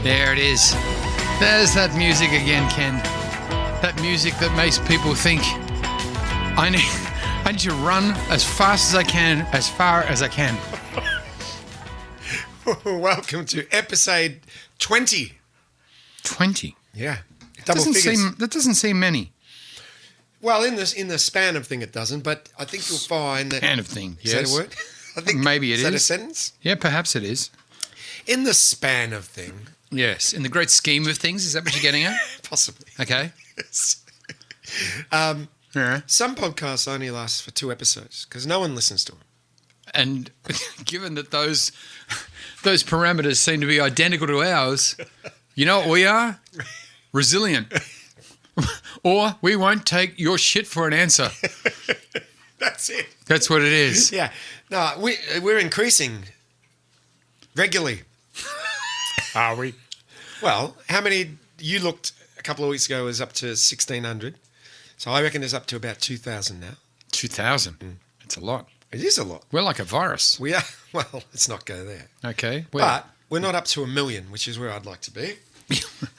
There it is. There's that music again, Ken. That music that makes people think, I need to run as fast as I can, as far as I can. Welcome to episode 20. 20? Yeah. Double figures. That doesn't seem many. Well, in the span of thing it doesn't, but I think you'll find that... Span of thing, yes. Is that a word? I think maybe it is. Is that a sentence? Yeah, perhaps it is. In the span of thing... Yes. In the great scheme of things, is that what you're getting at? Possibly. Okay. Yes. Yeah. Some podcasts only last for 2 episodes because no one listens to them. And given that those parameters seem to be identical to ours, you know what we are? Resilient. Or we won't take your shit for an answer. That's it. That's what it is. Yeah. No, we're increasing regularly. Are we? Well, how many you looked a couple of weeks ago was up to 1,600. So I reckon it's up to about 2,000 now. 2,000? That's a lot. It is a lot. We're like a virus. We are. Well, let's not go there. Okay. But we're not up to 1 million, which is where I'd like to be.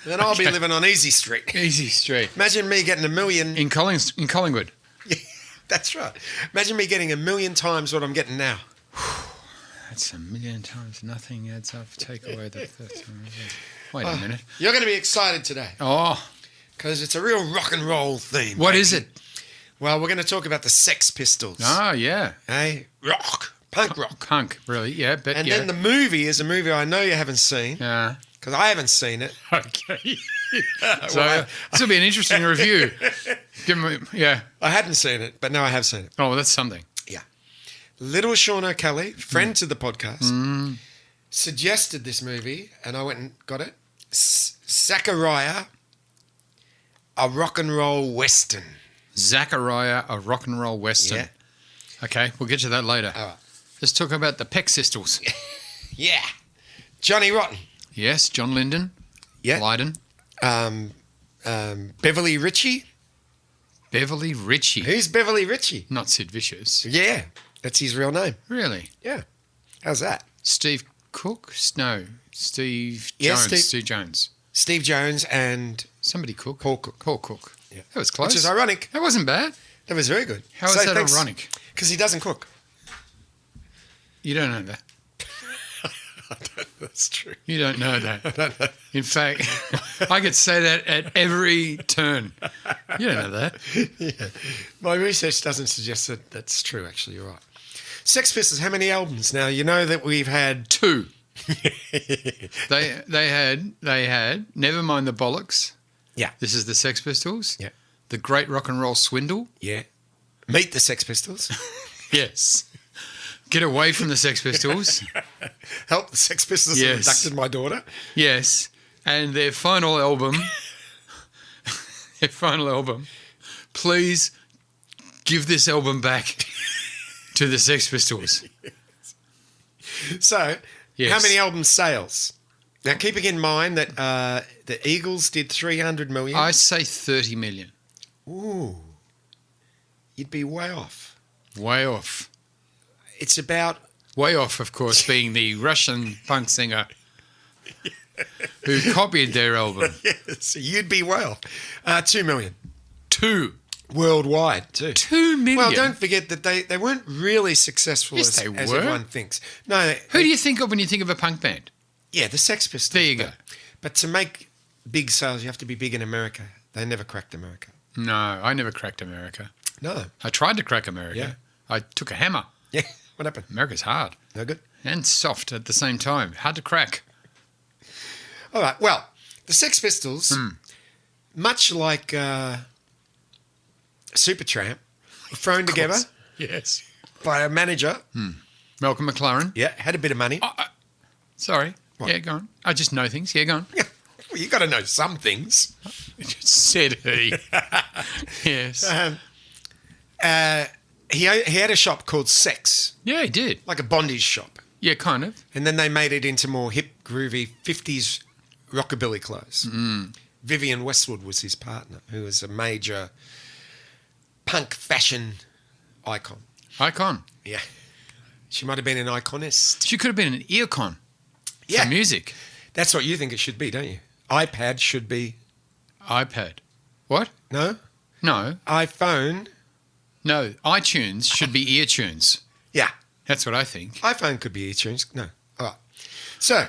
Then I'll be living on Easy Street. Easy Street. Imagine me getting 1 million. In Collingwood. Yeah, that's right. Imagine me getting 1 million times what I'm getting now. That's 1 million times nothing adds up. Take away the... Wait a minute. You're going to be excited today. Oh. Because it's a real rock and roll theme. What is it? Well, we're going to talk about the Sex Pistols. Oh, yeah. Hey, rock. Punk rock. Punk, really. Yeah. But and then the movie is a movie I know you haven't seen. Yeah. Because I haven't seen it. Okay. So this will be an interesting review. Yeah. I hadn't seen it, but now I have seen it. Oh, well, that's something. Yeah. Little Sean O'Kelly, friend to the podcast, suggested this movie, and I went and got it. Zacharia, a rock and roll western. Zacharia, a rock and roll western. Yeah. Okay, we'll get to that later. All right. Let's talk about the Sex Pistols. Yeah. Johnny Rotten. Yes, John Lyndon. Yeah. Lydon. Beverly Ritchie. Beverly Ritchie. Who's Beverly Ritchie? Not Sid Vicious. Yeah, that's his real name. Really? Yeah. How's that? Steve Cook? No, Steve Yeah, Jones. Steve Jones. Steve Jones and Somebody Cook. Paul Cook. Paul Cook. Yeah. That was close. Which is ironic. That wasn't bad. That was very good. How is that ironic? Because he doesn't cook. You don't know that. I don't know, that's true. You don't know that. I don't know. In fact, I could say that at every turn. You don't know that. Yeah. My research doesn't suggest that that's true, actually. You're right. Sex Pistols, how many albums? Now, you know that we've had... 2. They had Never Mind the Bollocks. Yeah. This is the Sex Pistols. Yeah. The Great Rock and Roll Swindle. Yeah. Meet the Sex Pistols. Yes. Get Away from the Sex Pistols. Help the Sex Pistols Yes. have abducted my daughter. Yes. And their final album, please give this album back to the Sex Pistols. So, Yes. how many album sales? Now, keeping in mind that the Eagles did 300 million. I say 30 million. Ooh. You'd be way off. Way off. It's about... Way off, of course, being the Russian punk singer who copied their album. So you'd be way off. 2 million. 2. Worldwide, too. 2 million? Well, don't forget that they weren't really successful Yes, as they were. everyone thinks. No. Who do you think of when you think of a punk band? Yeah, the Sex Pistols. There you go. But to make big sales, you have to be big in America. They never cracked America. No, I never cracked America. No. I tried to crack America. Yeah. I took a hammer. Yeah. What happened? America's hard. No good? And soft at the same time. Hard to crack. All right. Well, the Sex Pistols, much like Supertramp, were thrown together Yes. by a manager. Malcolm McLaren. Yeah, had a bit of money. Sorry. What? Yeah, go on. I just know things. Yeah, go on. Yeah. Well, you got to know some things. Said he. Yes. He had a shop called Sex, Yeah, he did. like a bondage shop. Yeah, kind of. And then they made it into more hip, groovy 50s rockabilly clothes. Vivienne Westwood was his partner, who was a major punk fashion icon. Icon. Yeah. She might have been an iconist. She could have been an earcon Yeah. for music. That's what you think it should be, don't you? iPad should be... iPad. What? No? No. iPhone. No. iTunes should be ear tunes. Yeah. That's what I think. iPhone could be iTunes. No. All right. So,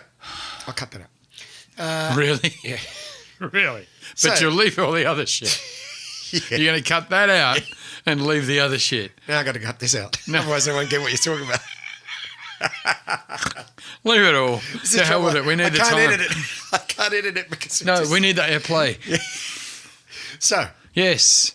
I'll cut that out. Really? Yeah. Really? But So- you'll leave all the other shit. Yeah. You're going to cut that out and leave the other shit. Now I've got to cut this out. No. Otherwise I won't get what you're talking about. Leave it all. This is To hell trouble. with it. We need I the can't time. edit it. I can't edit it because... No, we need the airplay. So, Yes.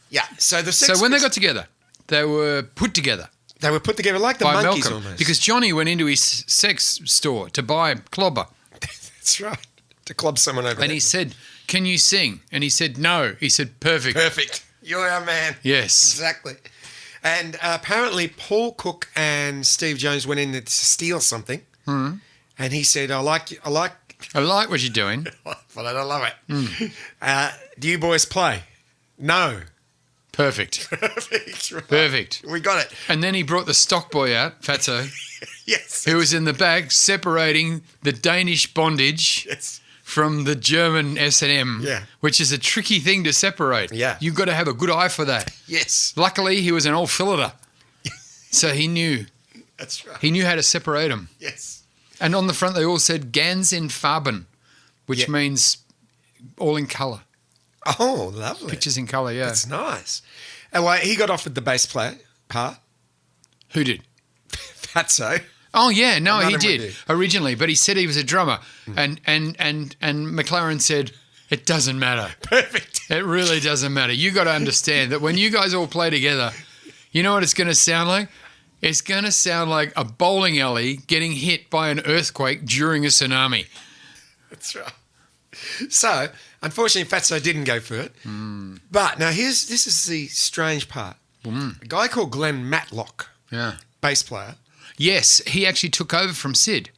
yeah. So the Sex So when they Pistols- got together, they were put together They were put together like the by monkeys Malcolm. almost. Because Johnny went into his sex store to buy clobber. That's right. To club someone over And there. he said, "Can you sing?" And he said, "No." He said, "Perfect." Perfect. You're our man. Yes. Exactly. And apparently Paul Cook and Steve Jones went in to steal something. Hmm. And he said, I like, I like what you're doing. but I don't love it. Hmm. Do you boys play? No. Perfect. Perfect. Right. Perfect. We got it. And then he brought the stock boy out, Fatso, Yes. who was in the back separating the Danish bondage Yes. from the German S&M, Yeah. which is a tricky thing to separate. Yeah. You've got to have a good eye for that. Yes. Luckily, he was an old filleter, so he knew That's right. how to separate them. Yes. And on the front, they all said "Ganz in Farben," which Yeah. means all in colour. Oh, lovely. Pictures in colour, yeah. That's nice. And well, he got offered the bass player part. Who did? Fatso. Oh yeah, no, None he of them did did. originally, but he said he was a drummer, and McLaren said it doesn't matter. Perfect. It really doesn't matter. You got to understand that when you guys all play together, you know what it's going to sound like? It's going to sound like a bowling alley getting hit by an earthquake during a tsunami. That's right. So, unfortunately, Fatso didn't go for it. But now this is the strange part. A guy called Glenn Matlock, Yeah. bass player. Yes, he actually took over from Sid.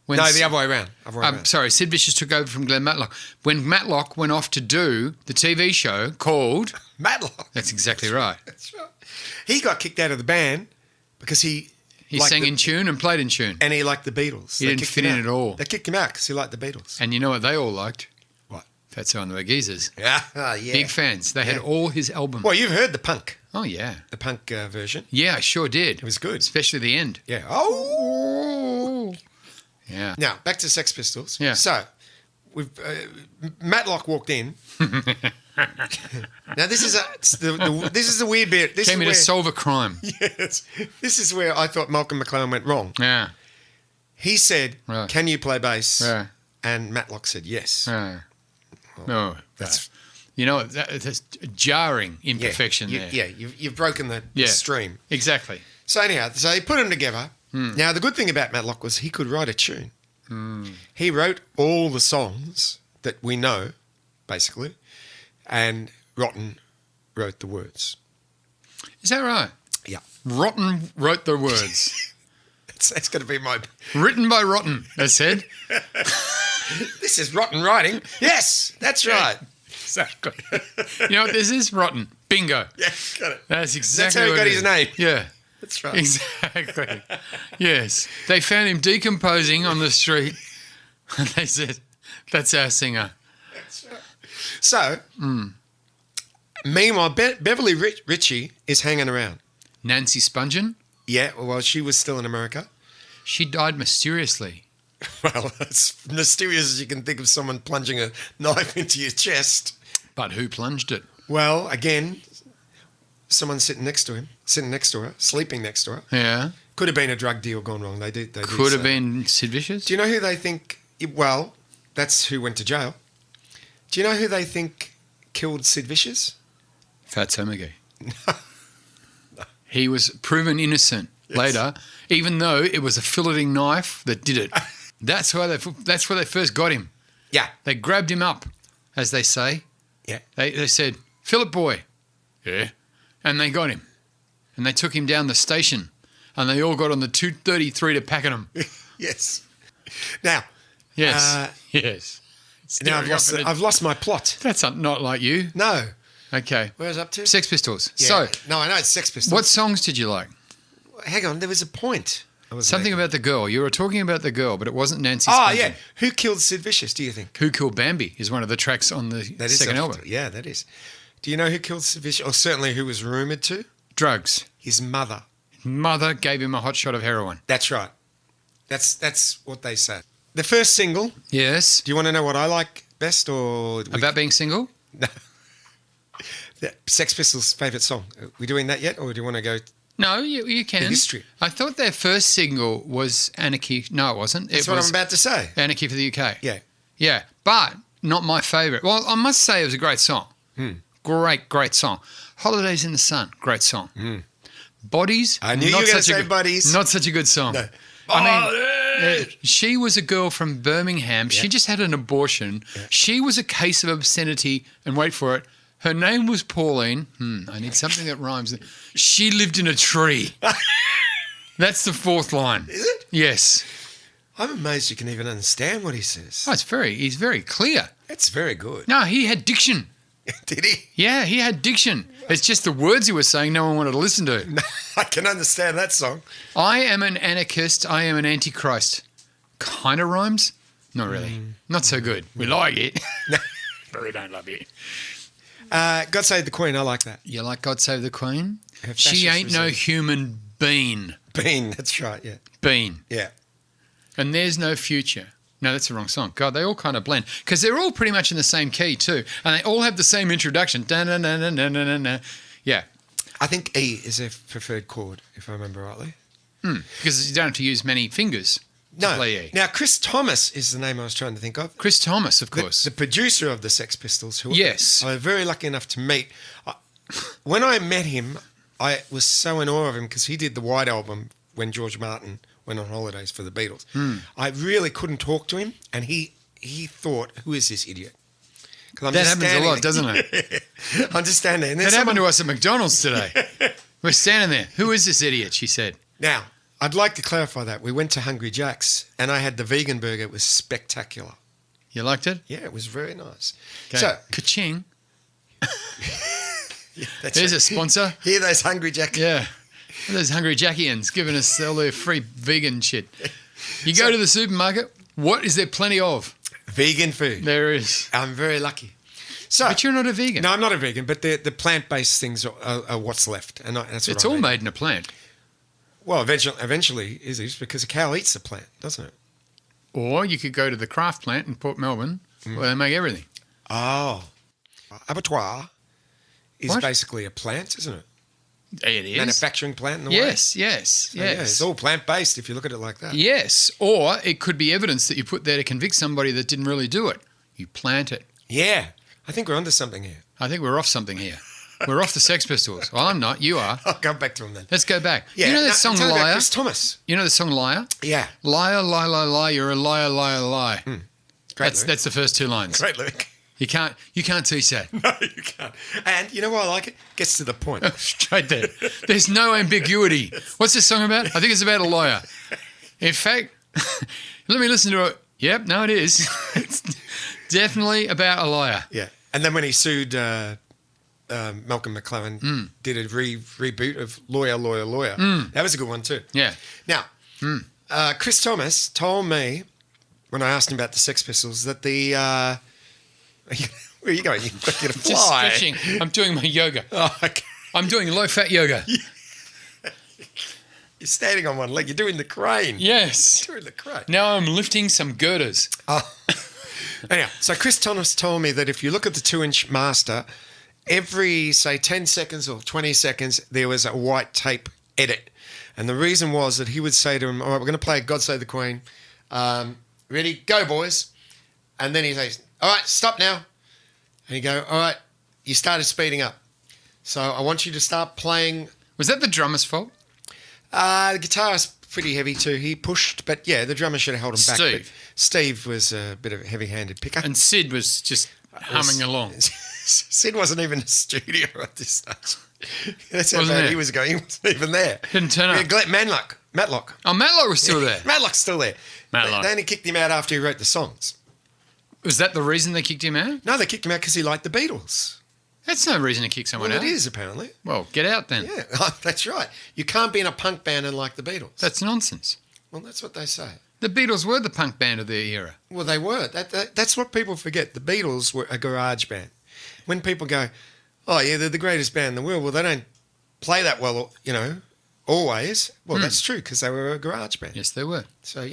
When No, the other way around. Sorry, Sid Vicious took over from Glenn Matlock. When Matlock went off to do the TV show called... Matlock. That's exactly right. That's right. He got kicked out of the band because he He liked sang the- in tune and played in tune. and he liked the Beatles. He They didn't kicked fit him in out. at all. They kicked him out because he liked the Beatles. And you know what they all liked? What? Fatso and the Geezers. Yeah. Big fans. They had Yeah. all his albums. Well, you've heard the punk The punk version. Yeah, I sure did. It was good. Especially the end. Yeah. Oh. Yeah. Now back to Sex Pistols. Yeah. So, we've Matlock walked in. Now this is this is the weird bit. This Came is in where, to solve a crime. Yes. This is where I thought Malcolm McLaren went wrong. Yeah. He said, Right. "Can you play bass?" Yeah. And Matlock said, "Yes." Yeah. No. That's You know, that's a jarring imperfection there. Yeah, you've broken the stream. Exactly. So anyhow, so they put them together. Now the good thing about Matlock was he could write a tune. He wrote all the songs that we know, basically, and Rotten wrote the words. Is that right? Yeah, Rotten wrote the words. that's going to be my. Written by Rotten, they said. This is Rotten writing. Yes, that's right. Exactly. You know what this is? Rotten. Bingo. Yeah, got it. That's exactly how he what got it his is. name. Yeah. That's right. Exactly. Yes. They found him decomposing on the street and they said, "That's our singer." That's right. So, meanwhile, Beverly Ritchie is hanging around. Nancy Spungen, Yeah, well, she was still in America. she died mysteriously. Well, as mysterious as you can think of someone plunging a knife into your chest. But who plunged it? Well, again, someone sitting next to her, sleeping next to her. Yeah. Could have been a drug deal gone wrong. They Could say. have been Sid Vicious. Do you know who they think? Well, that's who went to jail. Do you know who they think killed Sid Vicious? Fatso McGee. He was proven innocent later, even though it was a filleting knife that did it. That's where they first got him. Yeah. They grabbed him up, as they say. Yeah. They said, "Philip boy." Yeah. And they got him. And they took him down the station. And they all got on the 233 to Pakenham. Yes. Now. Yes. Yes. Now I've lost my plot. That's not like you. No. Okay. Where was I up to? Sex Pistols. Yeah. So, No, I know it's Sex Pistols. what songs did you like? Hang on, there was a point. Something about the girl. You were talking about the girl, but it wasn't Nancy Oh, Spungen. yeah. Who killed Sid Vicious, do you think? Who Killed Bambi is one of the tracks on the second album. Yeah, that is. Do you know who killed Sid Vicious? Or certainly who was rumoured to? Drugs. His mother. Mother gave him a hot shot of heroin. That's right. That's what they said. The first single. Yes. Do you want to know what I like best or... About being single? No. The Sex Pistols' favourite song. Are we doing that yet or do you want to go... No, you can. The history. I thought their first single was Anarchy. No, it wasn't. That's what I'm about to say. Anarchy for the UK. Yeah. Yeah, but not my favourite. Well, I must say it was a great song. Great song. Holidays in the Sun, great song. Bodies. I knew you were going to say Bodies. Not such a good song. No. I mean, she was a girl from Birmingham. Yeah. She just had an abortion. Yeah. She was a case of obscenity, and wait for it, her name was Pauline. I need something that rhymes. She lived in a tree. That's the fourth line. Is it? Yes. I'm amazed you can even understand what he says. Oh, he's very clear. That's very good. No, he had diction. Did he? Yeah, he had diction. It's just the words he was saying no one wanted to listen to. No, I can understand that song. I am an anarchist. I am an antichrist. Kind of rhymes? Not really. Not so good. We like it. But we don't love it. God Save the Queen, I like that. You like God Save the Queen? Her She fascist ain't no reserve. human being. Bean, that's right, yeah. Bean. Yeah. And there's no future. No, that's the wrong song. God, they all kind of blend. Because they're all pretty much in the same key too. And they all have the same introduction. Da-na-na-na-na-na-na. Yeah. I think E is a preferred chord, if I remember rightly. Because you don't have to use many fingers to play E. Now, Chris Thomas is the name I was trying to think of. Chris Thomas, of The, course. the producer of the Sex Pistols, who Yes. I was very lucky enough to meet. When I met him, I was so in awe of him because he did the White Album when George Martin went on holidays for the Beatles. I really couldn't talk to him, and he thought, "Who is this idiot?" That happens a lot, doesn't it? I'm just standing there. And That happened to us at McDonald's today. We're standing there. Who is this idiot? She said. Now, I'd like to clarify that. We went to Hungry Jack's, and I had the vegan burger. It was spectacular. You liked it? Yeah, it was very nice. Okay. So, Ka-ching. that's There's right. a sponsor. Hear those Hungry Jacks? Yeah. Those Hungry Jackians giving us all their free vegan shit. You go to the supermarket, what is there plenty of? Vegan food. There is. I'm very lucky. So, But you're not a vegan. no, I'm not a vegan, but the plant-based things are what's left, and that's what It's I'm all eating. made in a plant. Well, eventually is because a cow eats the plant, doesn't it? Or you could go to the craft plant in Port Melbourne where they make everything. Oh, abattoir is What? basically a plant, isn't it? It is. Manufacturing plant in a way. Yes. So, yeah, it's all plant-based if you look at it like that. Yes. Or it could be evidence that you put there to convict somebody that didn't really do it. You plant it. Yeah, I think we're onto something here. I think we're off something here. We're off the Sex Pistols. Well, I'm not. You are. I'll come back to him then. Let's go back. Yeah, You know that now, song tell me about Liar? Chris Thomas. You know the song Liar? Yeah, Liar, lie, lie, lie. You're a liar, liar, lie. great lyric. That's the first two lines. Great lyric. You can't teach that. No, you can't. And you know why I like it? Gets to the point. Straight there. There's no ambiguity. What's this song about? I think it's about a lawyer. In fact, let me listen to it. Yep, no, it is. It's definitely about a liar. Yeah. And then when he sued Malcolm McLaren, did a reboot of Lawyer, Lawyer, Lawyer. That was a good one too. Yeah. Now, Chris Thomas told me when I asked him about the Sex Pistols that the... where are you going? You've got to get a fly. Just stretching. I'm doing my yoga. Oh, okay. I'm doing low-fat yoga. You're standing on one leg. You're doing the crane. Yes. You're doing the crane. Now I'm lifting some girders. Oh. Anyhow, so Chris Thomas told me that if you look at the 2-inch master, every, say, 10 seconds or 20 seconds, there was a white tape edit. And the reason was that he would say to him, all right, we're going to play God Save the Queen. Ready? Go, boys. And then he says, all right, stop now. And he'd go, all right, you started speeding up. So I want you to start playing. Was that the drummer's fault? The guitar's pretty heavy too. He pushed, but yeah, the drummer should have held him back. Steve. But Steve was a bit of a heavy-handed picker. And Sid was just humming along. Sid wasn't even in the studio at this stage. That's how Wasn't bad there? he was going. He wasn't even there. Didn't turn up. Yeah, Matlock. Oh, Matlock was still there. Matlock's still there. Matlock. They only kicked him out after he wrote the songs. Was that the reason they kicked him out? No, they kicked him out because he liked the Beatles. That's no reason to kick someone Well, out. it is, apparently. Well, get out then. Yeah, that's right. You can't be in a punk band and like the Beatles. That's nonsense. Well, that's what they say. The Beatles were the punk band of their era. Well, they were. That's what people forget. The Beatles were a garage band. When people go, oh, yeah, they're the greatest band in the world, well, they don't play that well, always. Well, that's true because they were a garage band. Yes, they were. So,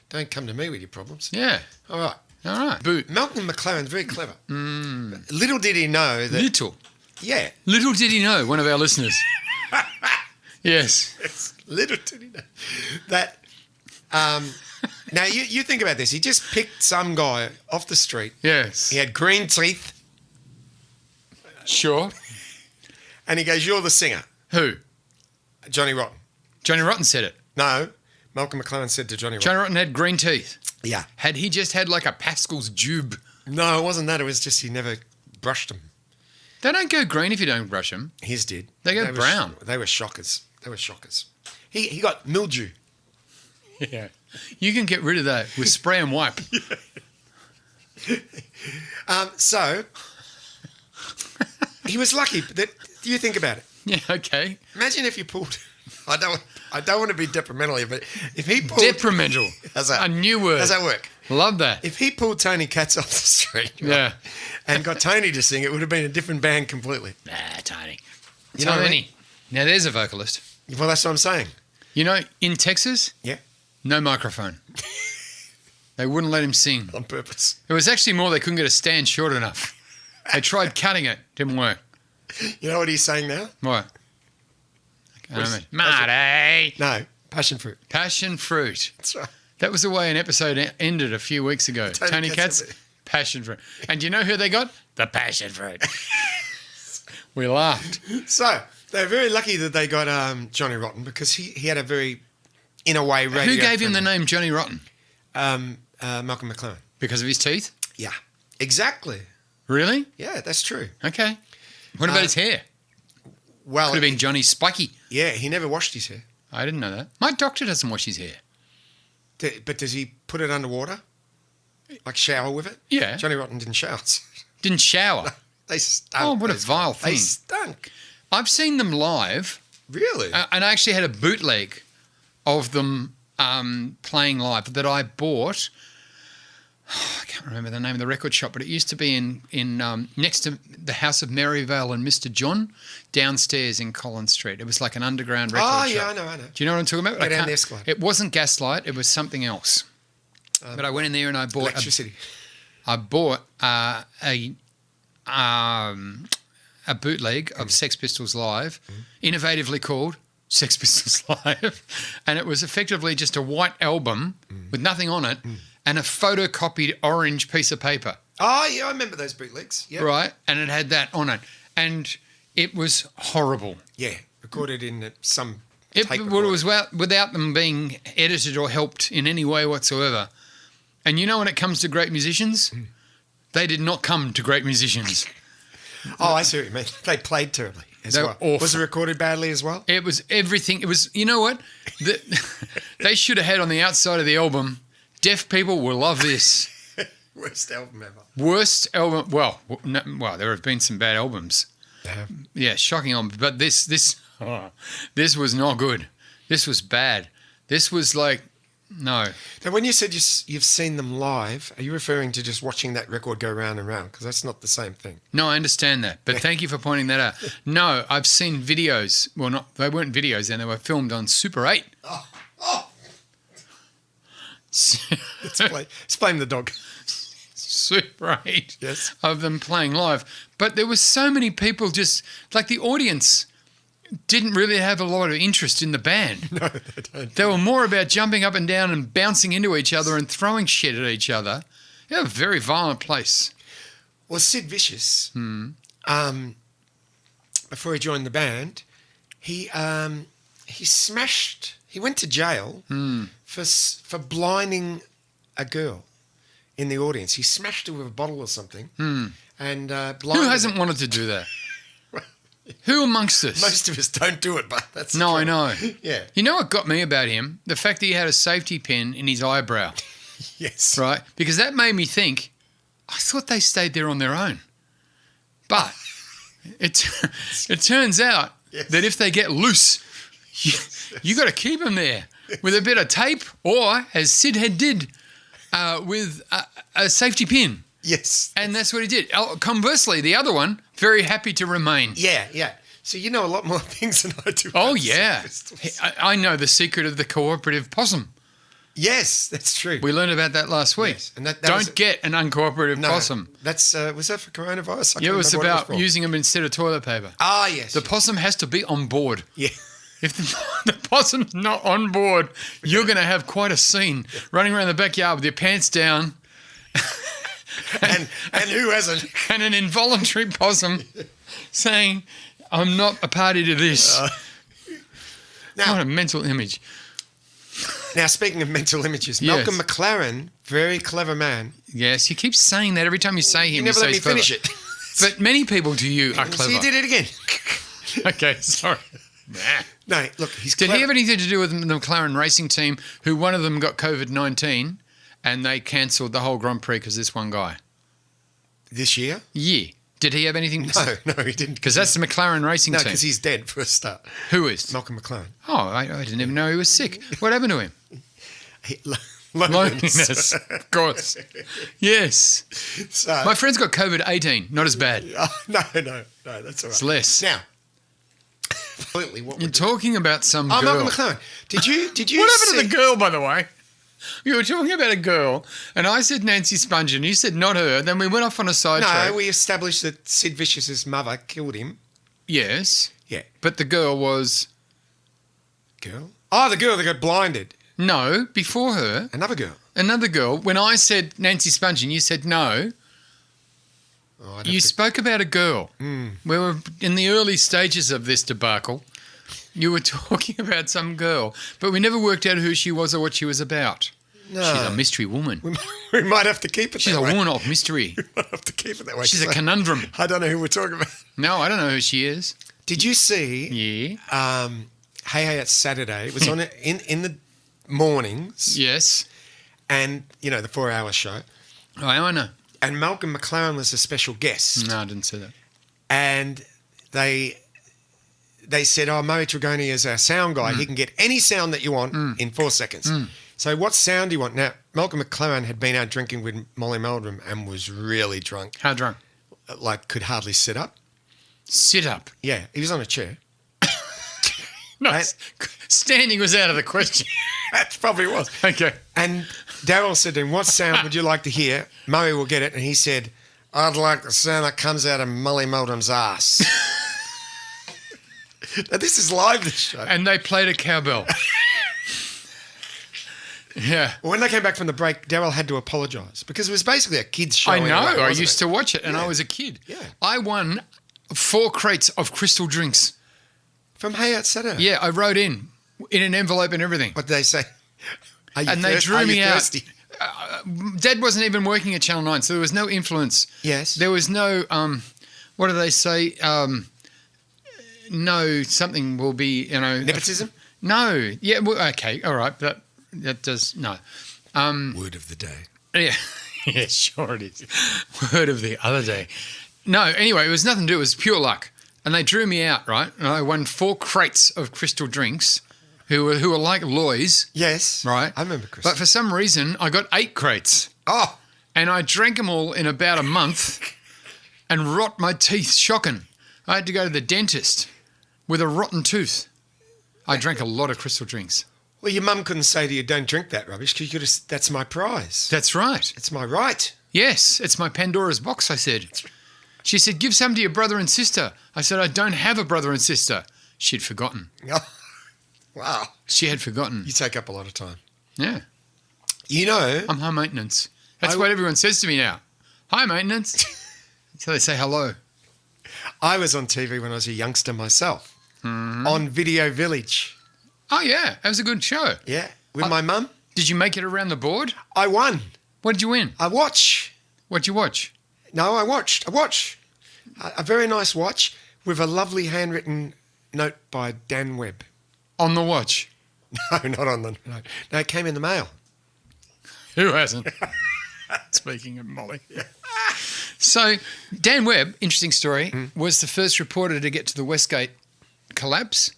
don't come to me with your problems. Yeah. All right. All right. Boot. Malcolm McLaren's very clever. Little did he know that... Little. Yeah. Little did he know, one of our listeners. Yes. Little did he know that... now, you think about this. He just picked some guy off the street. Yes. He had green teeth. Sure. And he goes, you're the singer. Who? Johnny Rotten. Johnny Rotten said it. No. Malcolm McLaren said to Johnny Rotten. Johnny Rotten had green teeth. Yeah. Had he just had like a Pascal's jube? No, it wasn't that. It was just he never brushed them. They don't go green if you don't brush them. His did. They go brown. They were shockers. He got mildew. Yeah. You can get rid of that with spray and wipe. So, he was lucky. Do you think about it? Yeah, okay. Imagine if you pulled... I don't want to be detrimental here, but if he pulled... Detrimental. How's that? A new word. How's that work? Love that. If he pulled Tony Katz off the street Yeah. and got Tony to sing, it would have been a different band completely. Nah, Tony. You know what I Tony. Now, there's a vocalist. Well, that's what I'm saying. In Texas, Yeah, no microphone. They wouldn't let him sing. on purpose. It was actually more they couldn't get a stand short enough. They tried cutting it. Didn't work. You know what he's saying now? What? Marty. No, passion fruit. Passion fruit. That's right. That was the way an episode ended a few weeks ago. Tony Katz, passion fruit. And do you know who they got? The passion fruit. We laughed. So, they're very lucky that they got Johnny Rotten because he had a very, in a way, radio... Who gave him the name Johnny Rotten? Malcolm McLaren. Because of his teeth? Yeah, exactly. Really? Yeah, that's true. Okay. What about his hair? Well, Could have been Johnny Spiky. yeah, he never washed his hair. I didn't know that. My doctor doesn't wash his hair. But does he put it underwater? Like shower with it? Yeah. Johnny Rotten didn't shower. Didn't shower. They stunk. Oh, what a vile thing. They stunk. I've seen them live, Really? and I actually had a bootleg of them playing live that I bought. I can't remember the name of the record shop, but it used to be in next to the House of Maryvale and Mr. John, downstairs in Collins Street. It was like an underground record shop. Oh, yeah, I know. Do you know what I'm talking about? Go down the escalator. It wasn't Gaslight. It was something else. But I went in there and I bought Electricity. a bootleg of Sex Pistols Live, innovatively called Sex Pistols Live, and it was effectively just a white album with nothing on it and a photocopied orange piece of paper. Oh, yeah, I remember those bootlegs. Yeah. Right, and it had that on it, and it was horrible. Yeah, recorded in some It tape was without them being edited or helped in any way whatsoever. And you know, when it comes to great musicians, they did not come to great musicians. Oh, I see what you mean. They played terribly as They well. were awful. Was it recorded badly as well? It was everything. It was, you know what? They should have had on the outside of the album, deaf people will love this. Worst album ever. Worst album. Well, there have been some bad albums. Yeah. Yeah, shocking albums. But this was not good. This was bad. This was like, no. Now, when you said you've seen them live, are you referring to just watching that record go round and round? Because that's not the same thing. No, I understand that. But thank you for pointing that out. No, I've seen videos. Well, they weren't videos then. They were filmed on Super 8. Oh. Let's blame the dog. Super 8 Yes. of them playing live. But there was so many people just, like the audience didn't really have a lot of interest in the band. No, they don't. They were more about jumping up and down and bouncing into each other and throwing shit at each other. Yeah, a very violent place. Well, Sid Vicious, before he joined the band, he smashed. He went to jail for blinding a girl in the audience. He smashed her with a bottle or something, and blinded Who hasn't her. wanted to do that? Who amongst us? Most of us don't do it, but that's No, the I trouble. know. Yeah. You know what got me about him? The fact that he had a safety pin in his eyebrow, Yes. right? Because that made me think, I thought they stayed there on their own. But it turns out Yes. that if they get loose, you got to keep them there with a bit of tape, or as Sid Head did, with a safety pin. Yes. And that's what he did. Conversely, the other one, very happy to remain. Yeah. So you know a lot more things than I do. Oh, about yeah. Sex Pistols. I know the secret of the cooperative possum. Yes, that's true. We learned about that last week. Yes, and that Don't was- get an uncooperative possum. That's was that for coronavirus? I Yeah, can't it was remember what about for. using them instead of toilet paper. Ah, yes. The possum has to be on board. yeah. If the possum's not on board, you're going to have quite a scene running around the backyard with your pants down and who hasn't? and an involuntary possum saying, I'm not a party to this. What Now, a mental image. speaking of mental images, Yes. Malcolm McLaren, very clever man. Yes, you keep saying that every time you say him. You never say let me he's clever. finish it. But many people to you are So clever. you did it again. Okay, sorry. No, look, he's Did clever. he have anything to do with the McLaren racing team, who one of them got COVID-19 and they cancelled the whole Grand Prix because this one guy? This year? Yeah. Did he have anything? No, he didn't. Because that's the McLaren racing No, team. because he's dead for a start. Who is? Malcolm McLaren. Oh, I didn't even know he was sick. What happened to him? Loneliness. Of course. Yes. So, My friend's got COVID-18. Not as bad. no, that's all right. It's less. Now, completely what You're we're doing. talking about some Oh, girl. Malcolm McLaren. Did you What happened see? to the girl, by the way? You were talking about a girl, and I said Nancy Spungen, and you said not her. Then we went off on a sidetrack. No, we established that Sid Vicious's mother killed him. Yes, Yeah. but the girl was... Girl? Oh, the girl that got blinded. No, before her, Another girl. another girl. When I said Nancy Spungen, you said no. Oh, You spoke about a girl. We were in the early stages of this debacle. You were talking about some girl, but we never worked out who she was or what she was about. No. She's a mystery woman. We might have to keep it She's that a way. woman of mystery. We might have to keep it that way. She's a 'cause conundrum. I don't know who we're talking about. No, I don't know who she is. Did you see Yeah. Hey Hey It's Saturday? It was on in the mornings Yes. and, you know, the 4-hour show. Oh, I know. And Malcolm McLaren was a special guest. No, I didn't see that. And they said, oh, Murray Trigoni is our sound guy. He can get any sound that you want in 4 seconds. So what sound do you want? Now, Malcolm McLaren had been out drinking with Molly Meldrum and was really drunk, How drunk? like could hardly sit up. Sit up. Yeah, he was on a chair. No, Right. standing was out of the question. That probably was. Okay. And Daryl said to him, what sound would you like to hear? Murray will get it. And he said, I'd like the sound that comes out of Molly Meldrum's ass. Now, this is live, this show. And they played a cowbell. Yeah. Well, when they came back from the break, Daryl had to apologise because it was basically a kids' show. I know. I used used to watch it, and I was a kid. Yeah. I won 4 crates of crystal drinks. From Hey Out Saturday. Yeah, I wrote in an envelope and everything. What did they say? Are you And they drew are you me out. thirsty? Dad wasn't even working at Channel 9, so there was no influence. Yes. There was no, what do they say? No, something will be, Nepotism? No. Yeah, well, okay, all right, but that does, no. Word of the day. Yeah, yeah, sure it is. Word of the other day. No, anyway, it was nothing to do. It was pure luck. And they drew me out, right? And I won 4 crates of crystal drinks who were like Loys, Yes. right? I remember Chris. But for some reason, I got 8 crates. Oh, And I drank them all in about a month and rot my teeth. Shocking. I had to go to the dentist with a rotten tooth. I drank a lot of crystal drinks. well, your mum couldn't say to you, don't drink that rubbish because you could have, that's my prize. That's right. It's my right. Yes, it's my Pandora's box, I said. She said, give some to your brother and sister. I said, I don't have a brother and sister. She'd forgotten. Oh, wow. She had forgotten. You take up a lot of time. Yeah. You know, I'm high maintenance. That's what everyone says to me now. High maintenance. So they say hello. I was on TV when I was a youngster myself on Video Village. Oh, yeah. That was a good show. Yeah. With my mum. Did you make it around the board? I won. What did you win? A watch. What'd you watch? No, I watched. A watch. A very nice watch with a lovely handwritten note by Dan Webb. On the watch. No, not on the note. No, it came in the mail. Who hasn't? Speaking of Molly. So Dan Webb, interesting story, was the first reporter to get to the Westgate collapse.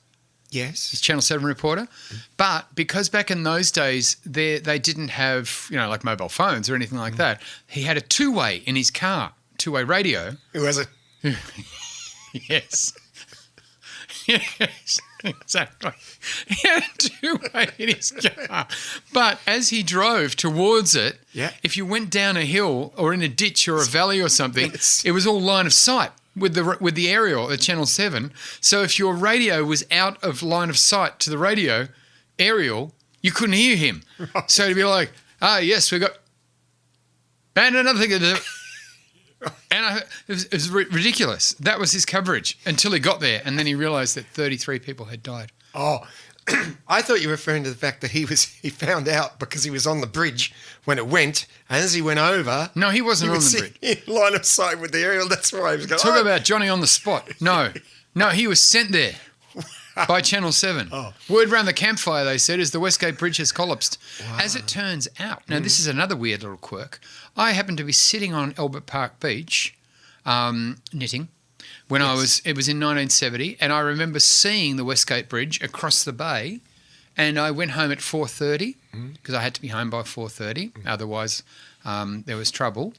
Yes. He's Channel 7 reporter. But because back in those days, they didn't have, like mobile phones or anything like that, he had a two-way in his car, two-way radio. Who was it? Yes. Yes, exactly. He had a two-way in his car. But as he drove towards it, if you went down a hill or in a ditch or a valley or something, it was all line of sight with the aerial at Channel 7. So if your radio was out of line of sight to the radio aerial, you couldn't hear him. So to be like, yes, we got... And another thing to do... And it was ridiculous. That was his coverage until he got there, and then he realised that 33 people had died. Oh, I thought you were referring to the fact that he found out because he was on the bridge when it went, and as he went over... No, he wasn't on the bridge. In line of sight with the aerial, that's why he was going... Talk about Johnny on the spot. No, he was sent there by Channel 7. Oh. Word round the campfire, they said, is the Westgate Bridge has collapsed. Wow. As it turns out, now this is another weird little quirk. I happened to be sitting on Albert Park Beach knitting when it was in 1970, and I remember seeing the Westgate Bridge across the bay, and I went home at 4:30 because I had to be home by 4:30, otherwise there was trouble.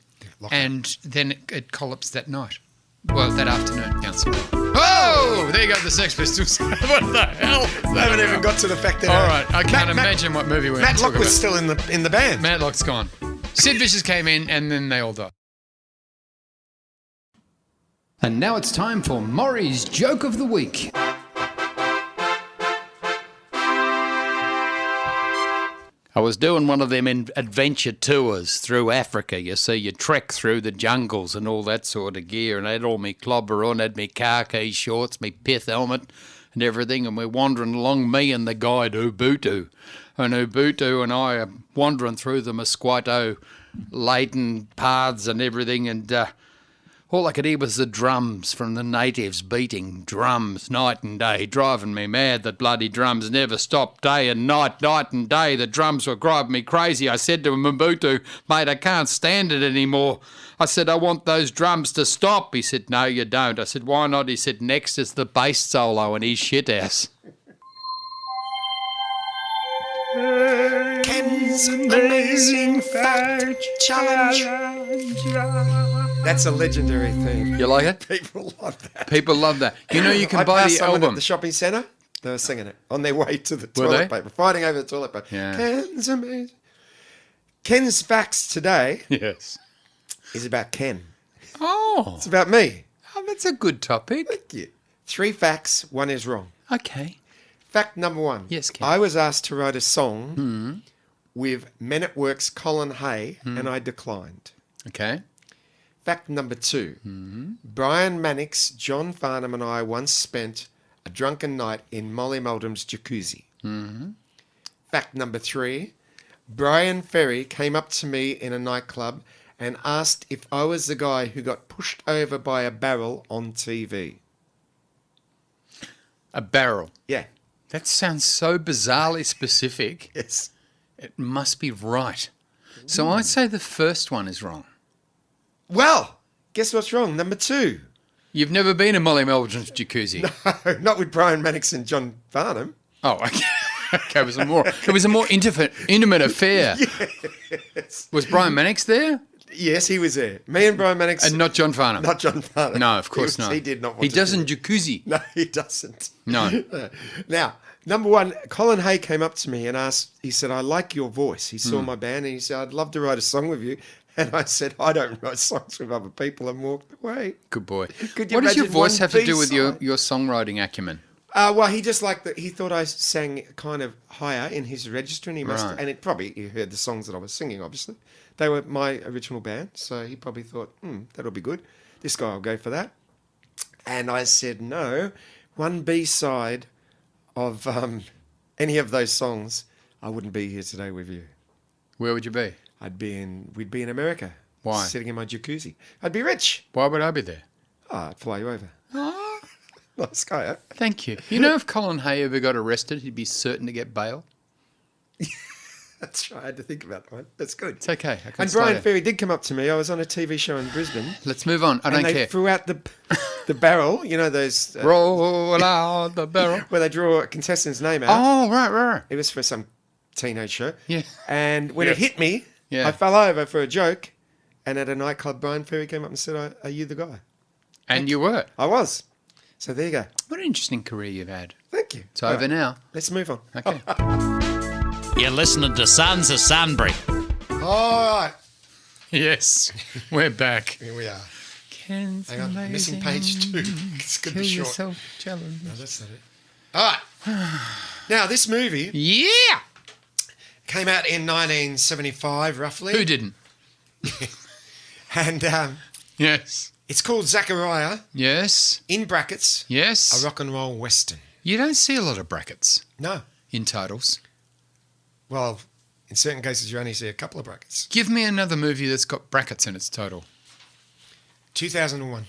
And then it collapsed that night. Well, that afternoon, council. Oh, there you go, the Sex Pistols. What the hell? I haven't even got to the fact that... All right, I can't imagine what movie we're Matlock talking was about. still in the band. Matlock's gone. Sid Vicious came in, and then they all died. And now it's time for Mauries' Joke of the Week. I was doing one of them adventure tours through Africa. You see, you trek through the jungles and all that sort of gear, and I had all my clobber on, had my khaki shorts, my pith helmet and everything, and we're wandering along, me and the guide Ubuntu. And Ubuntu and I are wandering through the mosquito-laden paths and everything, and all I could hear was the drums from the natives beating drums night and day, driving me mad. The bloody drums never stopped day and night and day. The drums were driving me crazy. I said to Ubuntu, mate, I can't stand it anymore. I said, I want those drums to stop. He said, no, you don't. I said, why not? He said, next is the bass solo and his shit ass. Ken's Amazing Fact Challenge. That's a legendary theme. You like it? People love that. People love that. You know, you can I buy passed the someone album. at the shopping centre. They were singing it on their way to the Were toilet they? paper, fighting over the toilet paper. Yeah. Ken's Amazing. Ken's Facts today Yes. is about Ken. Oh, It's about me. that's a good topic. Thank you. 3 facts, 1 is wrong. Okay. Fact number 1. Yes, Ken. I was asked to write a song with Men at Work's Colin Hay, and I declined. Okay. Fact number 2. Brian Mannix, John Farnham, and I once spent a drunken night in Molly Meldrum's jacuzzi. Fact number 3. Brian Ferry came up to me in a nightclub and asked if I was the guy who got pushed over by a barrel on TV. A barrel. Yeah. That sounds so bizarrely specific. Yes. It must be right. So I'd say the first one is wrong. Well, guess what's wrong? Number 2. You've never been in Molly Meldrum's jacuzzi? No, not with Brian Mannix and John Farnham. Oh, okay. Okay, it was a more intimate affair. Yes. Was Brian Mannix there? Yes, he was there. Me and Brian Mannix. And not John Farnham? Not John Farnham. No, of course not. He did not want He to doesn't do jacuzzi. it. No, he doesn't. No. Now, number 1, Colin Hay came up to me and asked, he said, I like your voice. He saw my band and he said, I'd love to write a song with you. And I said, I don't write songs with other people, and walked away. Good boy. Could you What does your imagine voice one have to do with B-side? your songwriting acumen? Well, he just liked that. He thought I sang kind of higher in his register, and he must. Right. And it probably he heard the songs that I was singing. Obviously, they were my original band, so he probably thought, that'll be good. This guy will go for that. And I said, no, one B-side of any of those songs, I wouldn't be here today with you. Where would you be? We'd be in America. Why? Sitting in my jacuzzi. I'd be rich. Why would I be there? Oh, I'd fly you over. Oh, Nice guy, huh? thank you. You know, if Colin Hay ever got arrested, he'd be certain to get bail. That's right. I had to think about that one. That's good. It's okay. I can And slow Brian down. Ferry did come up to me. I was on a TV show in Brisbane. Let's move on. I don't and they care. threw out the barrel, you know, those Roll out the barrel. where they draw a contestant's name out. Oh, right. It was for some teenage show. Yeah. And when it hit me, Yeah. I fell over for a joke. And at a nightclub, Brian Ferry came up and said, "Are you the guy?" And you were. I was. So there you go. What an interesting career you've had. Thank you. It's over now. Let's move on. Okay. You're listening to Sons of Sunbury. All right. Yes, we're back. Here we are. Hang Hang on. Missing page 2. It's going to Kill be short. yourself, challenge. No, that's not it. All right. Now, this movie Yeah. came out in 1975, roughly. Who didn't? And Yes. it's called Zacharia, Yes. in brackets, Yes. a rock and roll western. You don't see a lot of brackets No. in titles. Well, in certain cases, you only see a couple of brackets. Give me another movie that's got brackets in its title. 2001.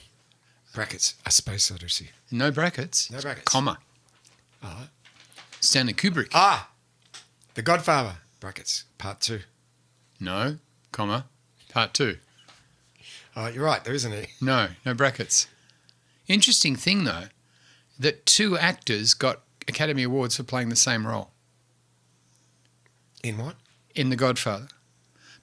Brackets. A Space Odyssey. No brackets. No brackets. Comma. Ah. Stanley Kubrick. The Godfather. Brackets. Part 2. No. Comma. Part 2. You're right. There isn't any. No brackets. Interesting thing, though, that 2 actors got Academy Awards for playing the same role In what? in The Godfather.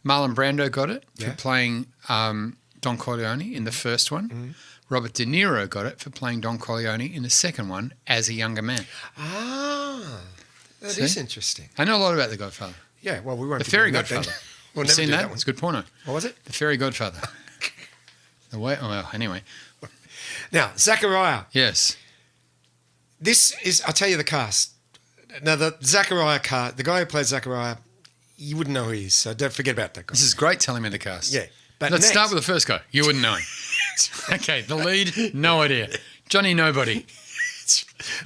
Marlon Brando got it for Yeah. playing Don Corleone in the first one. Mm-hmm. Robert De Niro got it for playing Don Corleone in the second one as a younger man. That See? is interesting. I know a lot about The Godfather. Yeah, well, we won't The be Fairy doing that then. Godfather. We'll You've never seen do that? that one. It's a good porno. What was it? The Fairy Godfather. The way. Oh, well, anyway. Now, Zacharia. Yes. This is, I'll tell you the cast. Now, the Zacharia cast, the guy who plays Zacharia, you wouldn't know who he is, so don't forget about that guy. This is great telling me the cast. Yeah. But Let's next- start with the first guy. You wouldn't know him. Okay, the lead, no idea. Johnny Nobody.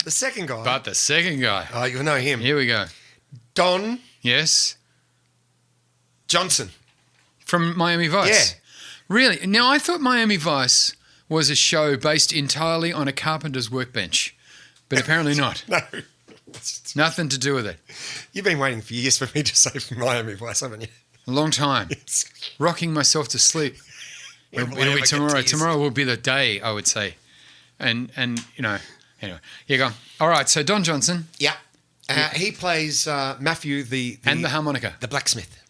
The second guy. But the second guy. Oh, you'll know him. Here we go. Don Yes. Johnson. From Miami Vice. Yeah. Really? Now, I thought Miami Vice was a show based entirely on a carpenter's workbench, but apparently not. No. Nothing to do with it. You've been waiting for years for me to say from Miami Vice, haven't you? A long time. Rocking myself to sleep. When will I It'll ever be get tomorrow. tears? Tomorrow will be the day, I would say. And you know, anyway. Here you go. All right, so Don Johnson Yeah. He plays Matthew and the harmonica. the blacksmith.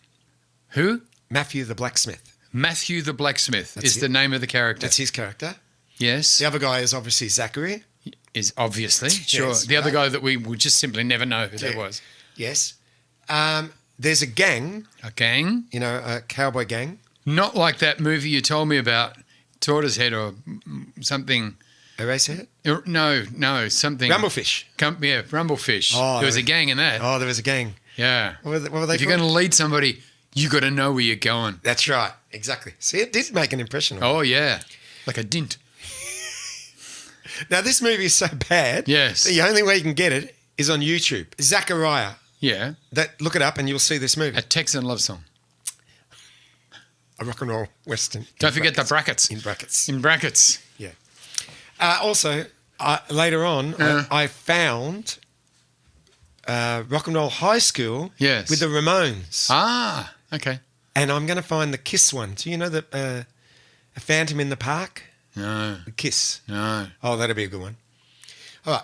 Who? Matthew the blacksmith. Matthew the Blacksmith is it. the name of the character. That's his character. Yes. The other guy is obviously Zachary. Is obviously. Sure. Yes, The other right. guy that we would just simply never know who that Yeah. was. Yes. There's a gang, A gang. you know, a cowboy gang. Not like that movie you told me about, Tortoise Head or something. Eraserhead? No, something. Rumblefish. Yeah, Rumblefish. Oh, There was a gang in that. Oh, there was a gang. Yeah. What were they If you're called? going to lead somebody, you got to know where you're going. That's right. Exactly. See, it did make an impression on me. Oh, yeah. Like a dint. Now, this movie is so bad. Yes. The only way you can get it is on YouTube. Zacharia. Yeah. Look it up and you'll see this movie. A Texan love song. A rock and roll western. Don't forget the brackets. In brackets. In brackets. Yeah. Also, later on, I found Rock and Roll High School Yes. with the Ramones. Ah, okay. And I'm going to find the Kiss one. Do you know the A Phantom in the Park? No, The Kiss. no. Oh, that'll be a good one. All right.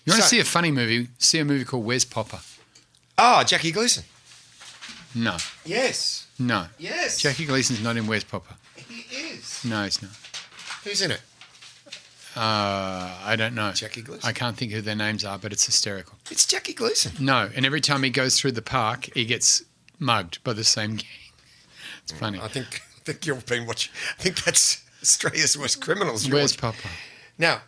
You want to So- see a funny movie? See a movie called Where's Popper? Oh, Jackie Gleason. No, Yes. no. Yes. Jackie Gleason's not in Where's Popper. He is. No, he's not. Who's in it? I don't know. Jackie Gleason. I can't think who their names are, but it's hysterical. It's Jackie Gleason. No, and every time he goes through the park, he gets mugged by the same gang. It's funny. I think you've been watching. I think that's Australia's worst criminals. Where's George. Popper? Now,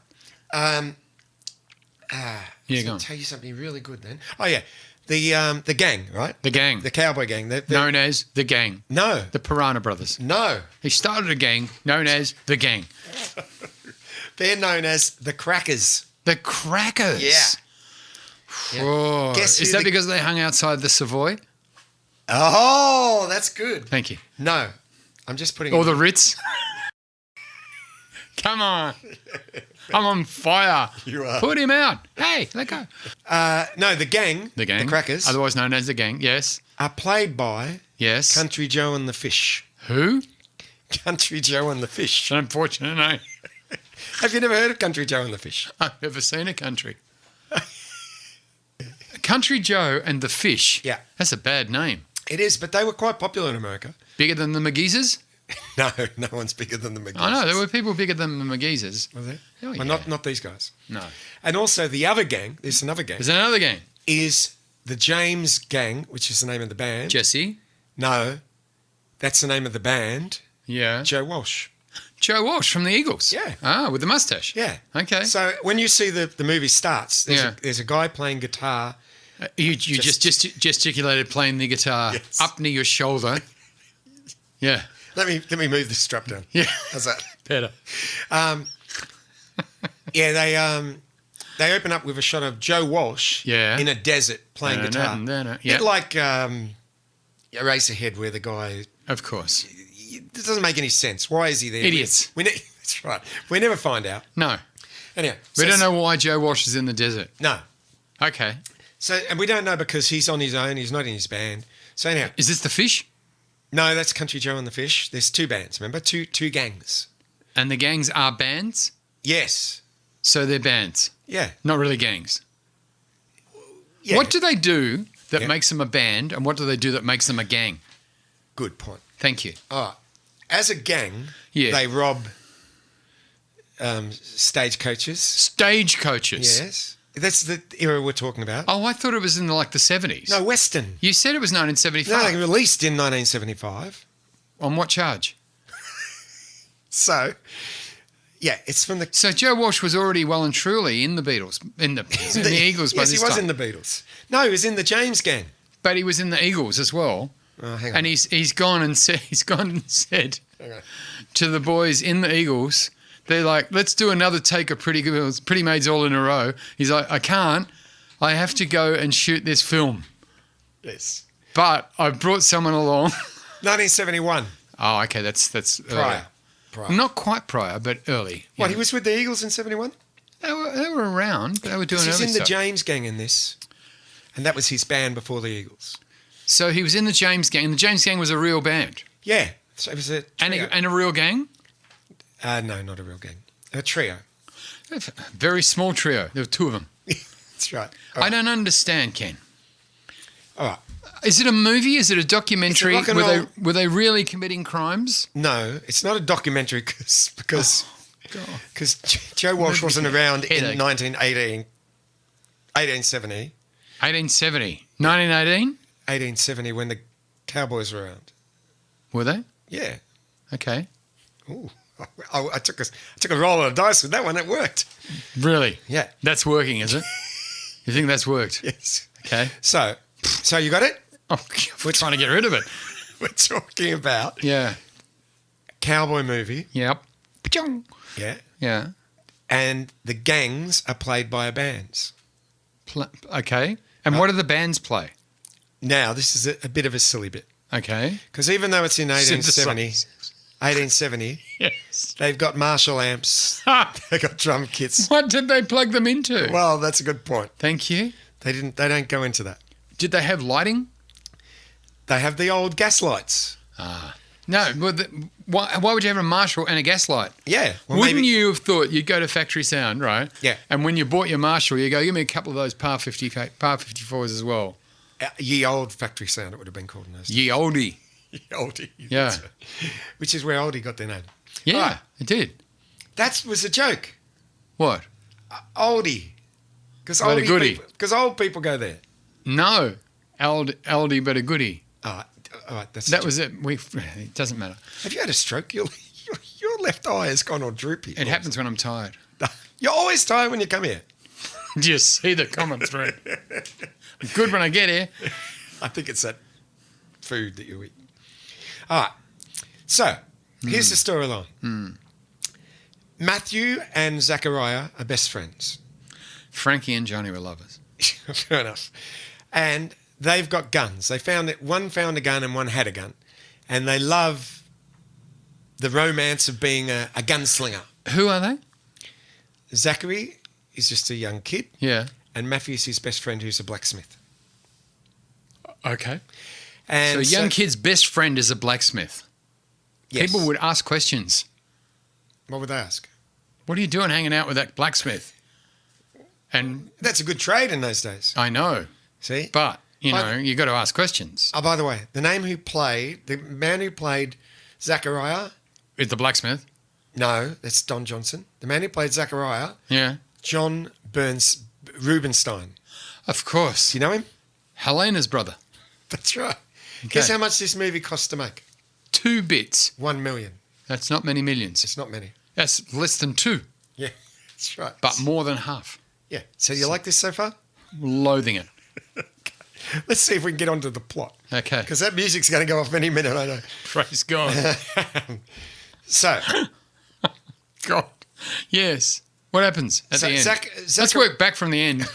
Yeah, I'll go on. tell you something really good then. Oh yeah, the gang, right? The gang. The cowboy gang. Known as The Gang. No, The Piranha Brothers. no, He started a gang known as The Gang. they're known as the Crackers. The Crackers. Yeah. Oh, Guess is who that the- because they hung outside the Savoy? Oh, that's good. Thank you. No, I'm just putting. Or the Ritz? Come on. I'm on fire. You are. Put him out. Hey, let go. No, the gang. The Gang. The Crackers. Otherwise known as The Gang, yes. are played by Yes. Country Joe and the Fish. Who? Country Joe and the Fish. It's an unfortunate name. Have you never heard of Country Joe and the Fish? I've never seen a country. Country Joe and the Fish. Yeah. That's a bad name. It is, but they were quite popular in America. Bigger than the McGeezers? No, no one's bigger than the McGeezers. I know, there were people bigger than the McGeezers. Was there? Oh, Well, yeah. not these guys. No. And also the other gang, there's another gang, There's another game. is the James Gang, which is the name of the band. Jesse. No, that's the name of the band. Yeah. Joe Walsh. Joe Walsh from the Eagles. Yeah. Ah, with the mustache. Yeah. Okay. So when you see the movie starts, there's a guy playing guitar. You just gesticulated playing the guitar Yes. up near your shoulder. Yeah. Let me move this strap down. Yeah. How's that? Better. Yeah, they open up with a shot of Joe Walsh Yeah. in a desert playing guitar. Yeah. Bit like Eraserhead, where the guy, Of course. it doesn't make any sense. Why is he there? Idiots. That's right. We never find out. No. Anyway, We don't know why Joe Walsh is in the desert. No. Okay. So, and we don't know because he's on his own. He's not in his band. So anyhow, Is this the Fish? no, that's Country Joe and the Fish. There's two bands. Remember, two gangs. And the gangs are bands? Yes. So they're bands, Yeah. not really gangs. Yeah. What do they do that Yeah. makes them a band, and what do they do that makes them a gang? Good point. Thank you. All right. As a gang, Yeah. they rob stagecoaches. Stagecoaches. Yes. That's the era we're talking about. Oh, I thought it was in the 70s. No, Western. You said it was No, 1975. they released in 1975. On what charge? So, yeah, it's from the... So Joe Walsh was already well and truly in the Beatles, in the Eagles by Yes, this he was time. in the Beatles. No, he was in the James Gang. But he was in the Eagles as well. Oh, hang on. And he's gone and said Okay. to the boys in the Eagles, they're like, let's do another take of Pretty Maids All in a Row. He's like, I can't. I have to go and shoot this film. Yes. But I've brought someone along. 1971. Oh, okay, that's Prior. early. Not quite prior, but early. What, Yeah. he was with the Eagles in 71? They were around, but they were doing He's early in the stuff. James Gang in this. And that was his band before the Eagles. So he was in the James Gang. The James Gang was a real band. Yeah. So it was a trio. And a real gang? No, not a real gang. A trio. Very small trio. There were two of them. That's right. I don't understand, Ken. All right. Is it a movie? Is it a documentary? It's a rock and roll- Were they really committing crimes? No, it's not a documentary because God. Joe Walsh wasn't around in Headache. 1870, 1870. 1918? 1870 when the Cowboys were around. Were they? Yeah. Okay. Ooh. I took a roll of the dice with that one. It worked. Really? Yeah. That's working, is it? You think that's worked? Yes. Okay. So you got it? Oh, we're trying to get rid of it. We're talking about Yeah. a cowboy movie. Yep. Pachong. Yeah. Yeah. And the gangs are played by bands. Okay. And what do the bands play? Now, this is a bit of a silly bit. Okay. Because even though it's in 1870, Yes. they've got Marshall amps. They've got drum kits. What did they plug them into? Well, that's a good point. Thank you. They don't go into that. Did they have lighting? They have the old gas lights. No. Why would you have a Marshall and a gas light? Yeah. Well, Wouldn't maybe, you have thought you'd go to Factory Sound, right? Yeah. And when you bought your Marshall, you go, give me a couple of those Par 54s as well. Ye old factory sound, it would have been called in those days. Ye oldie. Ye oldie. Yeah. Which is where oldie got their name. Yeah, Right. it did. That was a joke. What? Oldie. Because But a goodie. old people go there. No. Aldi, but a goodie. All right. That's That was it. It doesn't matter. Have you had a stroke? Your left eye has gone all droopy. It happens when I'm tired. You're always tired when you come here. Do you see the common thread? I'm good when I get here. I think it's that food that you eat. All right. So, here's the storyline. Matthew and Zacharia are best friends. Frankie and Johnny were lovers. Fair enough. And they've got guns. They found that one found a gun and one had a gun. And they love the romance of being a gunslinger. Who are they? Zachary is just a young kid. Yeah. And Matthew's his best friend who's a blacksmith. Okay. And So a young kid's best friend is a blacksmith. yes. People would ask questions. What would they ask? What are you doing hanging out with that blacksmith? And That's a good trade in those days. I know, See? but, you know, you got to ask questions. Oh, by the way, the man who played Zacharia, With the blacksmith. no, that's Don Johnson. The man who played Zacharia, Yeah. John Rubenstein. Of course. Do you know him? Helena's brother. That's right. Okay. Guess how much this movie cost to make? 2 bits. 1 million. That's not many millions. It's not many. That's less than 2, Yeah, that's right. but more than half. Yeah. So you like this so far? Loathing it. Let's see if we can get onto the plot. Okay. Because that music's going to go off any minute, I know. Praise God. So, God. Yes. What happens at So the end? Let's Let's work back from the end.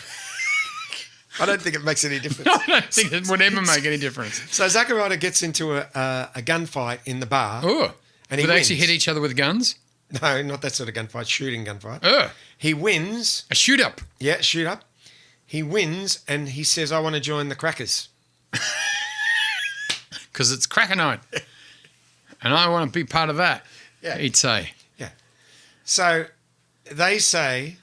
I don't think it makes any difference. I don't think it would ever make any difference. So Zacharia gets into a gunfight in the bar. Oh. And he Do they actually wins. hit each other with guns? No, not that sort of gunfight, shooting gunfight. Oh. He wins. A shoot up. Yeah, shoot up. He wins and he says, I want to join the Crackers. Because it's cracker night. And I want to be part of that. Yeah. He'd say. Yeah. So they say,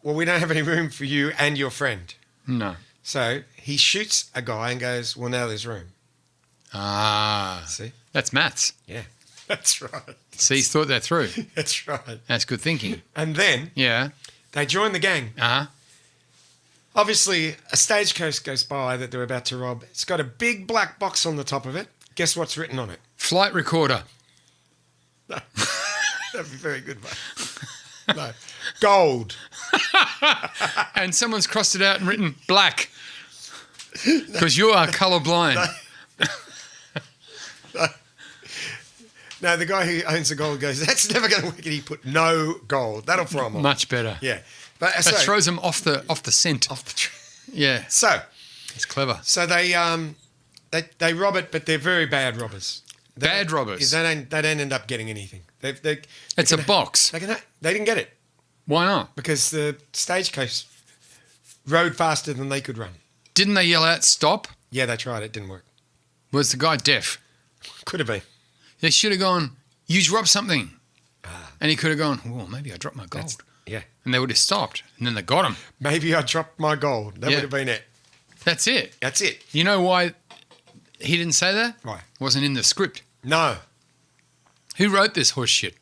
well, we don't have any room for you and your friend. No. So he shoots a guy and goes, well, now there's room. Ah. See? That's maths. Yeah. That's right. See, he's thought that through. That's right. That's good thinking. And then Yeah. they join the gang. Uh-huh. Obviously, a stagecoach goes by that they're about to rob. It's got a big black box on the top of it. Guess what's written on it? Flight recorder. No. That'd be very good, mate. No. Gold. And someone's crossed it out and written black. Because you are colourblind. No, the guy who owns the gold goes, that's never going to work. And he put no gold. That'll throw him off. Much better. Yeah. But That so, throws them off the scent. off the tree. Yeah. So It's clever. they rob it, but they're very bad robbers. Bad robbers. They don't end up getting anything. It's a box. They didn't get it Why not? because the stagecoach rode faster than they could run. Didn't they yell out stop? Yeah, they tried. It didn't work. Was the guy deaf? Could have been. They should have gone, you dropped something. And he could have gone, well, maybe I dropped my gold. Yeah. And they would have stopped. And then they got him. Maybe I dropped my gold. That Yeah. would have been it. That's it. That's it. You know why he didn't say that? Why? It wasn't in the script. No. Who wrote this horse shit?